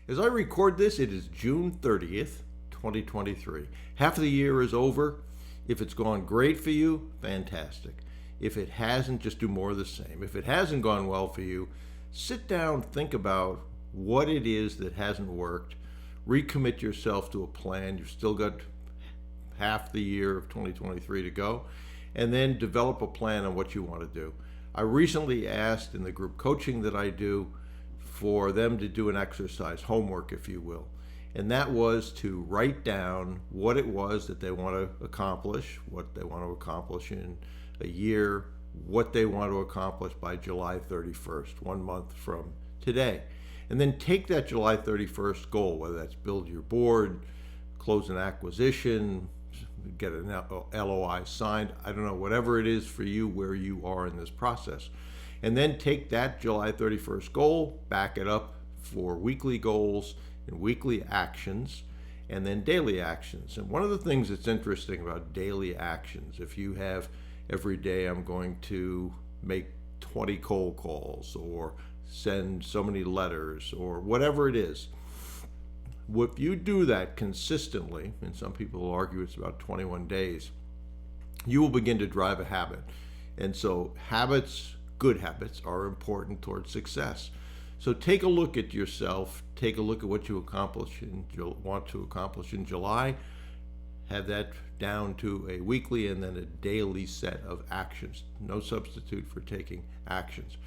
As I record this, it is June 30th, 2023. Half of the year is over. If it's gone great for you, fantastic. If it hasn't, just do more of the same. If it hasn't gone well for you, sit down, think about what it is that hasn't worked, recommit yourself to a plan. You've still got half the year of 2023 to go, and then develop a plan on what you want to do. I recently asked in the group coaching that I do for them to do an exercise, homework if you will, and that was to write down what it was that they want to accomplish, what they want to accomplish in a year, what they want to accomplish by July 31st, 1 month from today. And then take that July 31st goal, whether that's build your board, close an acquisition, get an LOI signed, I don't know, whatever it is for you, where you are in this process. And then take that July 31st goal, back it up for weekly goals and weekly actions, and then daily actions. And one of the things that's interesting about daily actions, if you have every day I'm going to make 20 cold calls or send so many letters or whatever it is, if you do that consistently, and some people will argue it's about 21 days, you will begin to drive a habit. And so habits, good habits, are important towards success. So take a look at yourself, take a look at what you want to accomplish in July, have that down to a weekly and then a daily set of actions. No substitute for taking actions.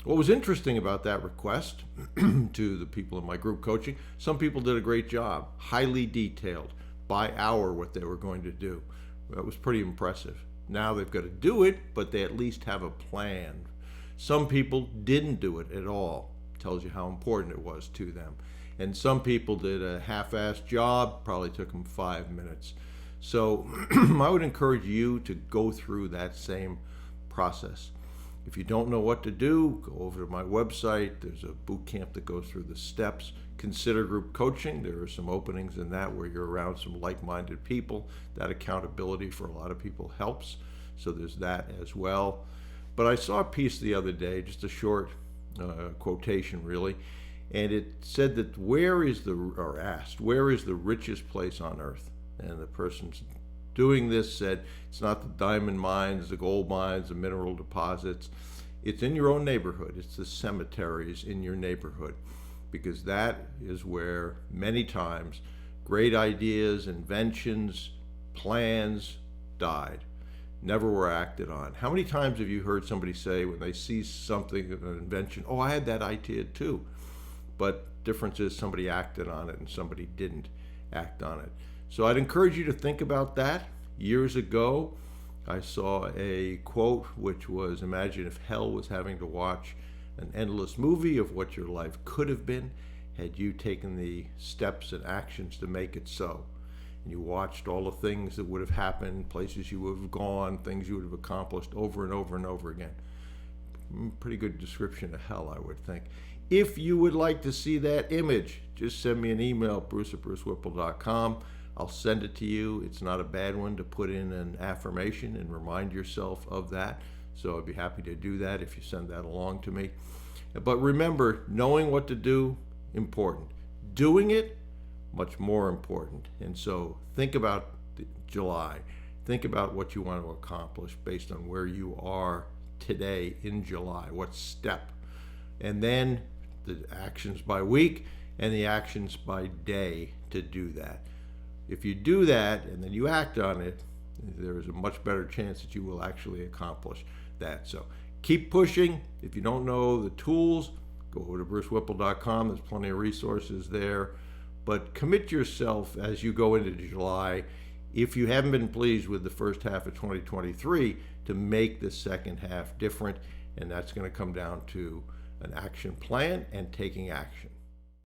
What was interesting about that request to the people in my group coaching, some people did a great job, highly detailed, by hour what they were going to do. That was pretty impressive. Now they've got to do it, but they at least have a plan. Some people didn't do it at all. Tells you how important it was to them. And some people did a half-assed job, probably took them 5 minutes. So I would encourage you to go through that same process. If you don't know what to do, go over to my website. There's a boot camp that goes through the steps. Consider group coaching. There are some openings in that where you're around some like-minded people. That accountability for a lot of people helps. So there's that as well. But I saw a piece the other day, just a short quotation really, and it said that where is the richest place on earth? And the person doing this said it's not the diamond mines, the gold mines, the mineral deposits. It's in your own neighborhood. It's the cemeteries in your neighborhood, because that is where many times great ideas, inventions, plans died, never were acted on. How many times have you heard somebody say when they see something, an invention, oh, I had that idea too, but difference is somebody acted on it and somebody didn't act on it. So I'd encourage you to think about that. Years ago, I saw a quote which was, imagine if hell was having to watch an endless movie of what your life could have been had you taken the steps and actions to make it so. And you watched all the things that would have happened, places you would have gone, things you would have accomplished over and over and over again. Pretty good description of hell, I would think. If you would like to see that image, just send me an email, bruce@brucewhipple.com. I'll send it to you. It's not a bad one to put in an affirmation and remind yourself of that. So I'd be happy to do that if you send that along to me. But remember, knowing what to do, important. Doing it, much more important. And so think about July. Think about what you want to accomplish based on where you are today in July. What step? And then the actions by week and the actions by day to do that. If you do that and then you act on it, there is a much better chance that you will actually accomplish that. So keep pushing. If you don't know the tools, go over to brucewhipple.com. There's plenty of resources there. But commit yourself as you go into July, if you haven't been pleased with the first half of 2023, to make the second half different. And that's going to come down to an action plan and taking action.